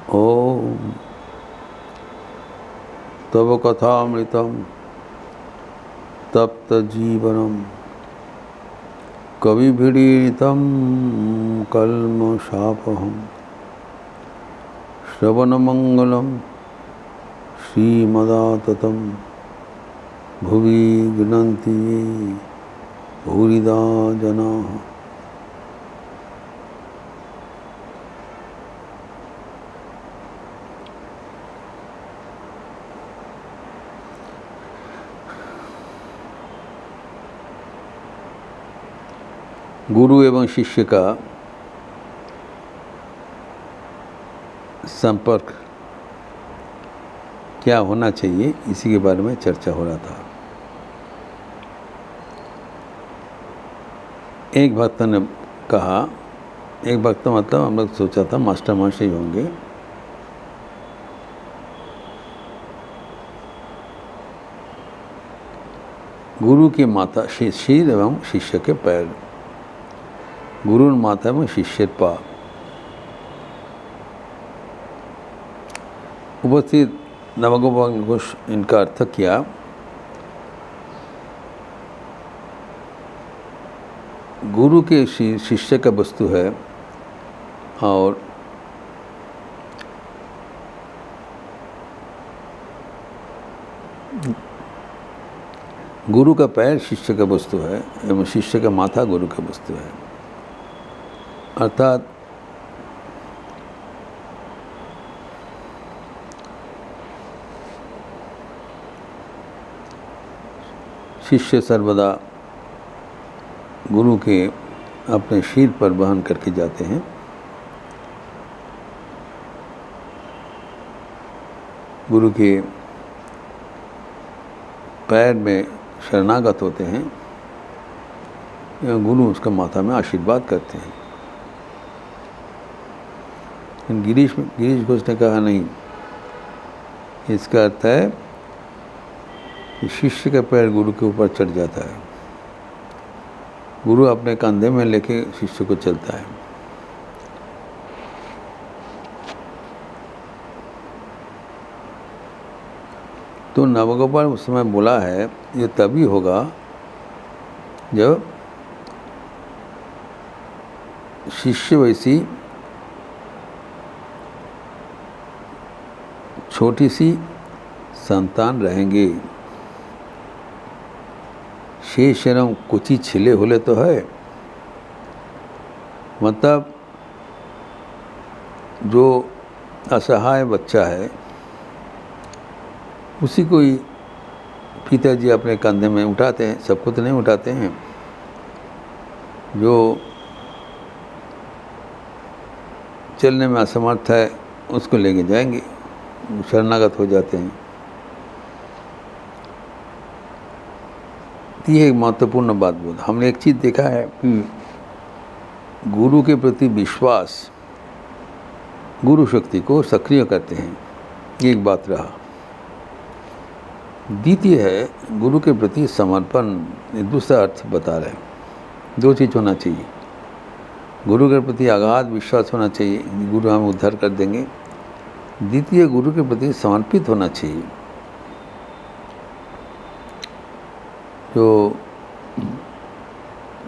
ओम तव कथामृतं तप्त जीवनम कविभिरीडितं कल्मषापहं श्रवणमंगलं श्रीमदाततं भुवि गृह्णन्ति ये भूरिदा जनाः। गुरु एवं शिष्य का संपर्क क्या होना चाहिए, इसी के बारे में चर्चा हो रहा था। एक भक्त ने कहा, एक भक्त मतलब हम लोग सोचा था मास्टर ही होंगे। गुरु की माता शिर एवं शिष्य के पैर, गुरु माता में शिष्य पा। उपस्थित नवगोपाल घोष इनका अर्थ किया। गुरु के शिष्य का वस्तु है और गुरु का पैर शिष्य का वस्तु है एवं शिष्य का माथा गुरु का वस्तु है। अर्थात शिष्य सर्वदा गुरु के अपने शीर पर वहन करके जाते हैं। गुरु के पैर में शरणागत होते हैं एवं गुरु उसका माथा में आशीर्वाद करते हैं। गिरीश घोष ने कहा नहीं, इसका अर्थ है कि शिष्य का पैर गुरु के ऊपर चढ़ जाता है, गुरु अपने कंधे में लेके शिष्य को चलता है। तो नवगोपाल उस समय बोला है, ये तभी होगा जब शिष्य वैसी छोटी सी संतान रहेंगे। शेष एवं कुची छिले होले तो है, मतलब जो असहाय बच्चा है उसी को ही पिताजी अपने कंधे में उठाते हैं, सबको तो नहीं उठाते हैं। जो चलने में असमर्थ है उसको लेके जाएंगे, शरणागत हो जाते हैं। ये एक महत्वपूर्ण बात बोल। हमने एक चीज़ देखा है कि गुरु के प्रति विश्वास गुरु शक्ति को सक्रिय करते हैं, ये एक बात रहा। द्वितीय है गुरु के प्रति समर्पण, दूसरा अर्थ बता रहे हैं। दो चीज़ होना चाहिए, गुरु के प्रति अगाध विश्वास होना चाहिए, गुरु हमें उद्धार कर देंगे। द्वितीय गुरु के प्रति समर्पित होना चाहिए। जो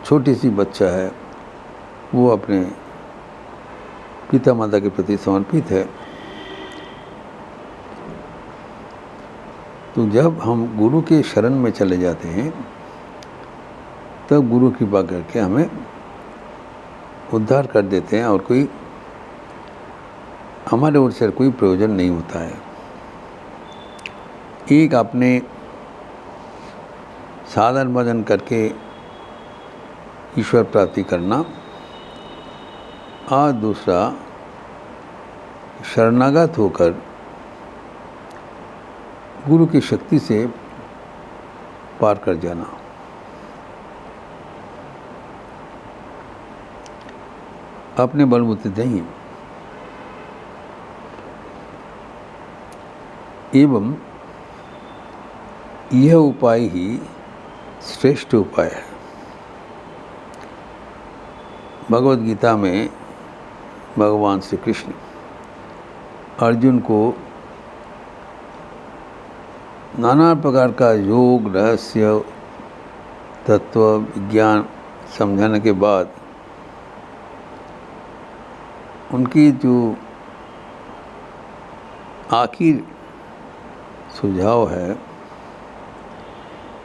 छोटी सी बच्चा है वो अपने पिता माता के प्रति समर्पित है। तो जब हम गुरु के शरण में चले जाते हैं तब गुरु कृपा करके हमें उद्धार कर देते हैं और कोई हमारे ओर से कोई प्रयोजन नहीं होता है। एक अपने साधन भजन करके ईश्वर प्राप्ति करना और दूसरा शरणागत होकर गुरु की शक्ति से पार कर जाना। अपने बलबूते नहीं, एवं यह उपाय ही श्रेष्ठ उपाय है। भगवद गीता में भगवान श्री कृष्ण अर्जुन को नाना प्रकार का योग, रहस्य, तत्व, विज्ञान समझाने के बाद उनकी जो आखिर सुझाव है,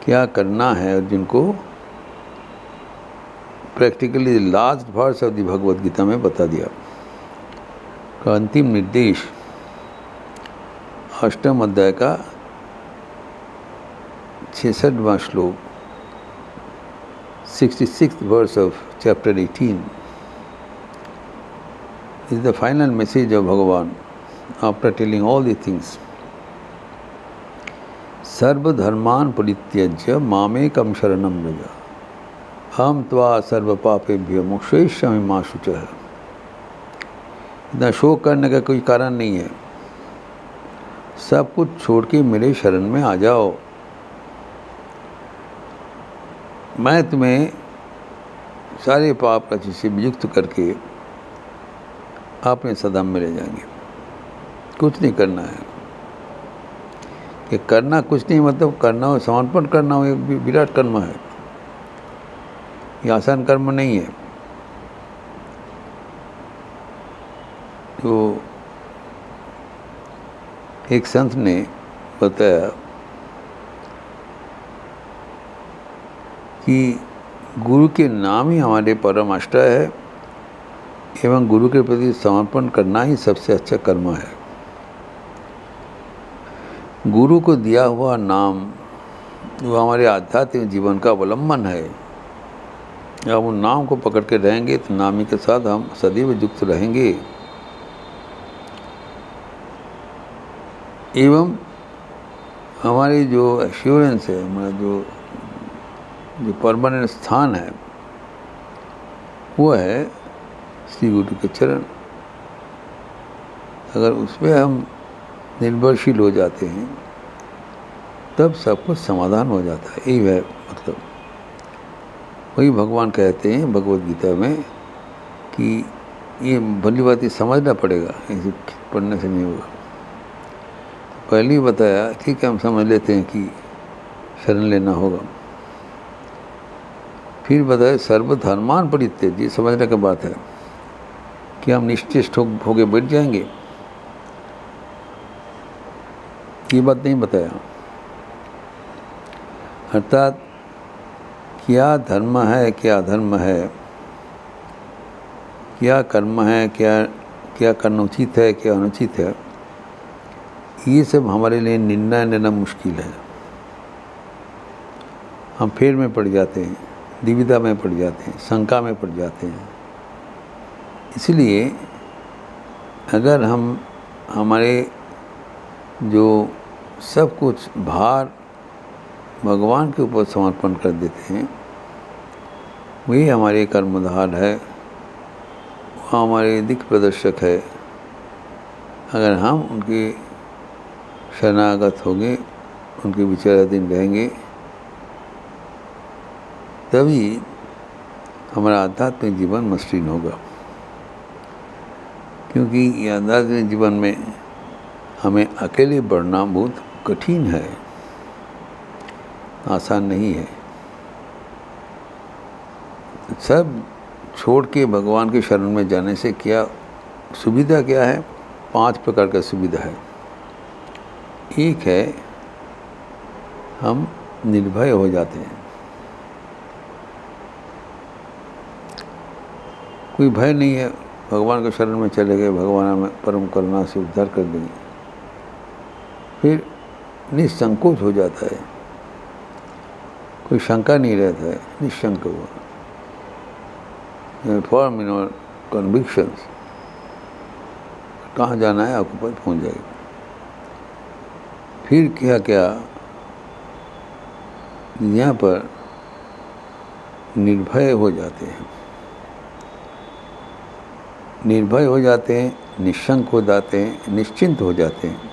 क्या करना है अर्जुन को, practically last verse of the Bhagavad Gita में बता दिया। का अंतिम निर्देश 8वें अध्याय का 66वां श्लोक, 66th verse of chapter 18 is the final message of Bhagavan after telling all these things. सर्वधर्मान परित्यज्य मामेकं शरणं व्रज अहं त्वा सर्वपापेभ्यो मोक्षयिष्यामि मा शुचः। इतना शोक करने का कोई कारण नहीं है, सब कुछ छोड़ के मेरे शरण में आ जाओ, मैं तुम्हें सारे पाप राशि से वियुक्त करके अपने सदम में ले जाएंगे। कुछ नहीं करना है, कि करना कुछ नहीं मतलब करना हो, समर्पण करना हो, एक विराट कर्म है, ये आसान कर्म नहीं है। तो एक संत ने बताया कि गुरु के नाम ही हमारे परम आश्रय है एवं गुरु के प्रति समर्पण करना ही सबसे अच्छा कर्म है। गुरु को दिया हुआ नाम वो हमारे आध्यात्मिक जीवन का अवलंबन है। अब उन नाम को पकड़ के रहेंगे तो नाम ही के साथ हम सदैव युक्त रहेंगे। एवं हमारी जो एश्योरेंस है, हमारा जो परमानेंट स्थान है, वो है श्री गुरु के चरण। अगर उसमें हम निर्भरशील हो जाते हैं तब सब कुछ समाधान हो जाता है। यही है मतलब, वही भगवान कहते हैं भगवद गीता में कि ये भली बात समझना पड़ेगा, ऐसे पढ़ने से नहीं होगा। पहले ही बताया, ठीक है हम समझ लेते हैं कि शरण लेना होगा। फिर बताया सर्वधर्मान परित्यज्य, ये समझने की बात है कि हम निश्चित होके बैठ जाएंगे, ये बात नहीं बताया। अर्थात क्या धर्म है, क्या अधर्म है, क्या कर्म है, क्या करना उचित है, क्या अनुचित है, ये सब हमारे लिए निर्णय लेना मुश्किल है। हम फेर में पड़ जाते हैं, दुविधा में पड़ जाते हैं, शंका में पड़ जाते हैं। इसलिए अगर हम हमारे जो सब कुछ भार भगवान के ऊपर समर्पण कर देते हैं, वही हमारे कर्मधार है, वो हमारे दिक् प्रदर्शक है। अगर हम उनके शरणागत होंगे, उनके विचाराधीन रहेंगे, तभी हमारा आध्यात्मिक जीवन मसृण होगा। क्योंकि ये आध्यात्मिक जीवन में हमें अकेले बढ़ना बहुत कठिन है, आसान नहीं है। सब छोड़ के भगवान के शरण में जाने से क्या सुविधा क्या है? 5 प्रकार का सुविधा है। एक है, हम निर्भय हो जाते हैं, कोई भय नहीं है, भगवान के शरण में चले गए, भगवान हमें परम करुणा से उद्धार कर देंगे। फिर निसंकोच हो जाता है, कोई शंका नहीं रहता है, निशंक हुआ, फॉर्म इन और कन्विक्शंस, कहाँ जाना है आपको पता पहुँच जाएगा। फिर क्या क्या यहाँ पर निर्भय हो जाते हैं, निर्भय हो जाते हैं, निशंक हो जाते हैं, निश्चिंत हो जाते हैं।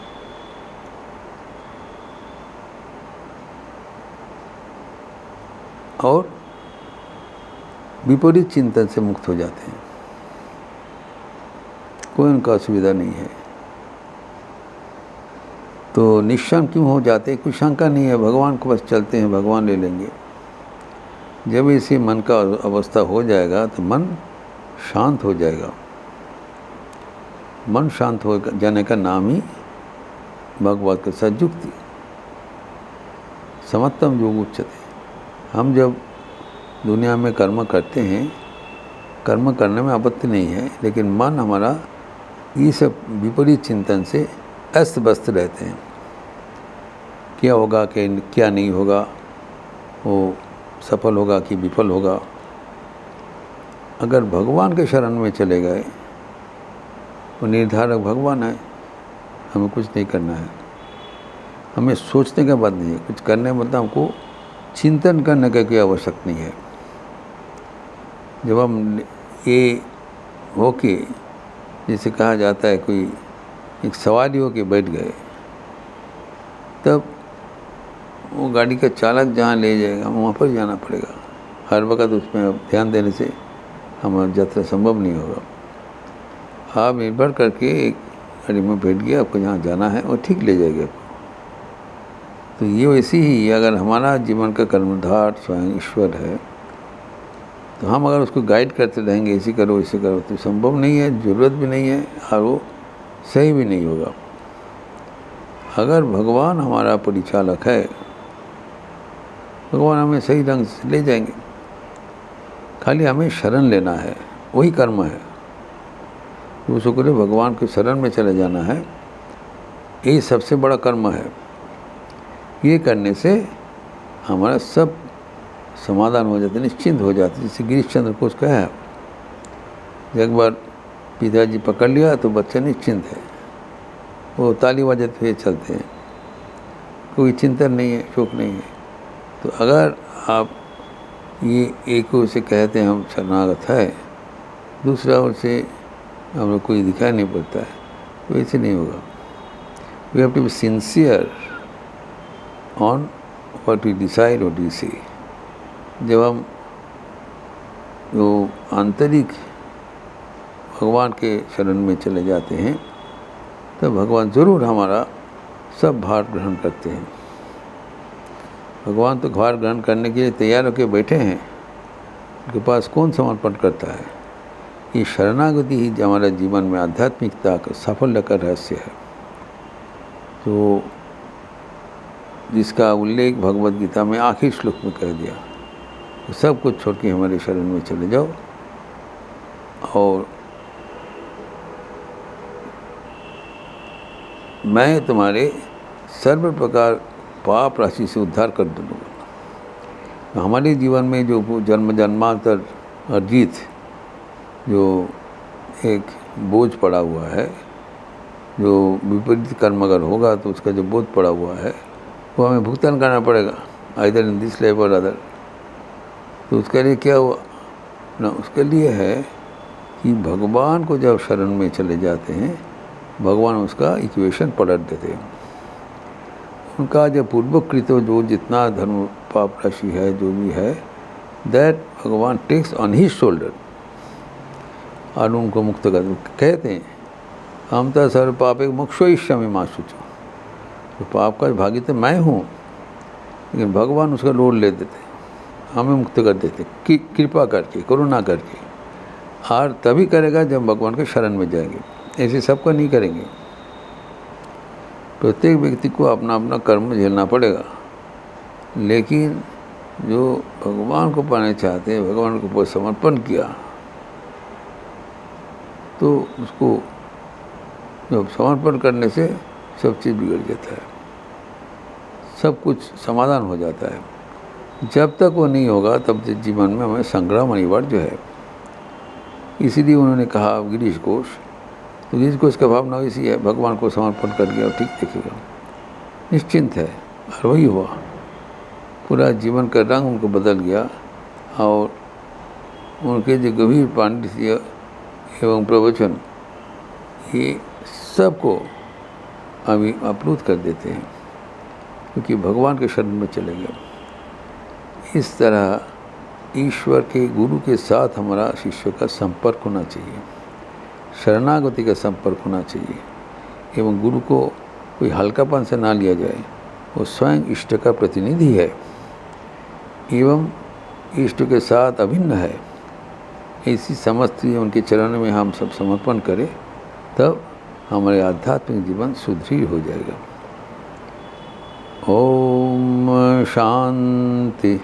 और विपरीत चिंतन से मुक्त हो जाते हैं, कोई उनका असुविधा नहीं है। तो निश्चल क्यों हो जाते, कोई शंका नहीं है, भगवान को बस चलते हैं, भगवान ले लेंगे। जब इसी मन का अवस्था हो जाएगा तो मन शांत हो जाएगा। मन शांत हो जाने का नाम ही भगवत का सज्जुक्ति, समत्तम योग उच्चते। हम जब दुनिया में कर्म करते हैं, कर्म करने में आपत्ति नहीं है, लेकिन मन हमारा ये सब विपरीत चिंतन से अस्त व्यस्त रहते हैं। क्या होगा कि क्या नहीं होगा, वो सफल होगा कि विफल होगा। अगर भगवान के शरण में चले गए, वो निर्धारक भगवान है, हमें कुछ नहीं करना है, हमें सोचने का बात नहीं है, कुछ करने मतलब हमको चिंतन करने का कोई आवश्यक नहीं है। जब हम ये हो के, जैसे कहा जाता है, कोई एक सवारी हो के बैठ गए, तब वो गाड़ी का चालक जहाँ ले जाएगा वहाँ पर जाना पड़ेगा। हर वक्त उसमें ध्यान देने से हमारा यात्रा संभव नहीं होगा। आप निर्भर करके एक गाड़ी में बैठ गया, आपको जहाँ जाना है वो ठीक ले जाएगा आपको। तो ये वैसे ही अगर हमारा जीवन का कर्मधार स्वयं ईश्वर है, तो हम अगर उसको गाइड करते रहेंगे, ऐसे करो ऐसे करो, तो संभव नहीं है, ज़रूरत भी नहीं है, और वो सही भी नहीं होगा। अगर भगवान हमारा परिचालक है, भगवान हमें सही ढंग से ले जाएंगे। खाली हमें शरण लेना है, वही कर्म है। तो शुक्र भगवान के शरण में चले जाना है, यही सबसे बड़ा कर्म है। ये करने से हमारा सब समाधान हो जाते, निश्चिंत हो जाते। जैसे गिरीश चंद्र को उसका है, एक बार पिताजी पकड़ लिया तो बच्चे निश्चिंत है, वो ताली बजाते हुए चलते हैं, कोई चिंतन नहीं है, शोक नहीं है। तो अगर आप ये एक ओर से कहते हैं हम शरणागत है, दूसरा ओर से हम लोग कोई दिखाई नहीं पड़ता है, तो ऐसे नहीं होगा। We have to be sincere on what we decide what we say. जब हम वो आंतरिक भगवान के शरण में चले जाते हैं, तब भगवान ज़रूर हमारा सब भार ग्रहण करते हैं। भगवान तो भार ग्रहण करने के लिए तैयार होकर बैठे हैं, उनके पास कौन समर्पण करता है। ये शरणागति ही हमारे जीवन में आध्यात्मिकता का साफल्य का रहस्य है। तो जिसका उल्लेख भगवद गीता में आखिरी श्लोक में कह दिया, तो सब कुछ छोड़ के हमारे शरण में चले जाओ और मैं तुम्हारे सर्व प्रकार पाप राशि से उद्धार कर दूँगा। हमारे जीवन में जो जन्म जन्मांतर अर्जित जो एक बोझ पड़ा हुआ है, जो विपरीत कर्म अगर होगा तो उसका जो बोझ पड़ा हुआ है वो हमें भुगतान करना पड़ेगा, आइदर इन दिस लाइफ और अदर। तो उसके लिए क्या हुआ ना, उसके लिए है कि भगवान को जब शरण में चले जाते हैं, भगवान उसका इक्वेशन पलट देते हैं। उनका जब पूर्वकृत जो जितना धर्म पाप राशि है, जो भी है, दैट भगवान टेक्स ऑन हिज शोल्डर और उनको मुक्त कर कहते हैं। हम तो सर्व पाप एक मोक्षोष्यामि मां शुचो, तो पाप का भागी तो मैं हूँ, लेकिन भगवान उसका लोड ले देते, हमें मुक्त कर देते कृपा करके, करुणा करके। और तभी करेगा जब भगवान के शरण में जाएंगे, ऐसे सबका नहीं करेंगे। प्रत्येक व्यक्ति को अपना अपना कर्म झेलना पड़ेगा, लेकिन जो भगवान को पाना चाहते हैं, भगवान को ऊपर समर्पण किया, तो उसको जब समर्पण करने से सब चीज़ बिगड़ जाता है, सब कुछ समाधान हो जाता है। जब तक वो नहीं होगा तब तक जीवन में हमें संग्राम अनिवार्य है। इसीलिए उन्होंने कहा गिरीश घोष, तो गिरीश घोष का भावना इसी है, भगवान को समर्पण कर दिया, ठीक देखेगा, निश्चिंत है। और वही हुआ, पूरा जीवन का रंग उनको बदल गया और उनके जो गंभीर पांडित्य एवं प्रवचन ये सबको अभी अप्लुत कर देते हैं, क्योंकि भगवान के शरण में चले गए। इस तरह ईश्वर के गुरु के साथ हमारा शिष्य का संपर्क होना चाहिए, शरणागति का संपर्क होना चाहिए, एवं गुरु को कोई हल्कापन से ना लिया जाए। वो स्वयं इष्ट का प्रतिनिधि है एवं इष्ट के साथ अभिन्न है। ऐसी समझ उनके चरणों में हम सब समर्पण करें, तब हमारे आध्यात्मिक जीवन सुदृढ़ हो जाएगा। ओम शांति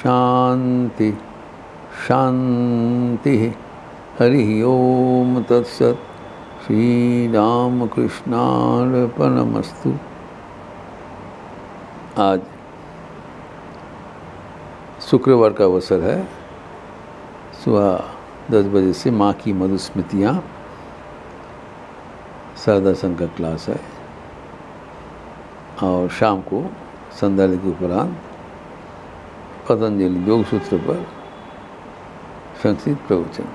शांति शांति। हरि ओम तत्सत। श्री रामकृष्णार्पणमस्तु। आज शुक्रवार का अवसर है। सुबह 10 बजे से माँ की मधुस्मृतियाँ शारदा संघ का क्लास है और शाम को संध्या के उपरांत पतंजलि योग सूत्र पर संक्षिप्त प्रवचन।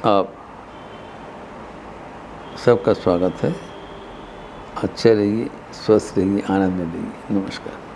आप सबका स्वागत है। अच्छे रहिए, स्वस्थ रहिए, आनंद में रहिए। नमस्कार।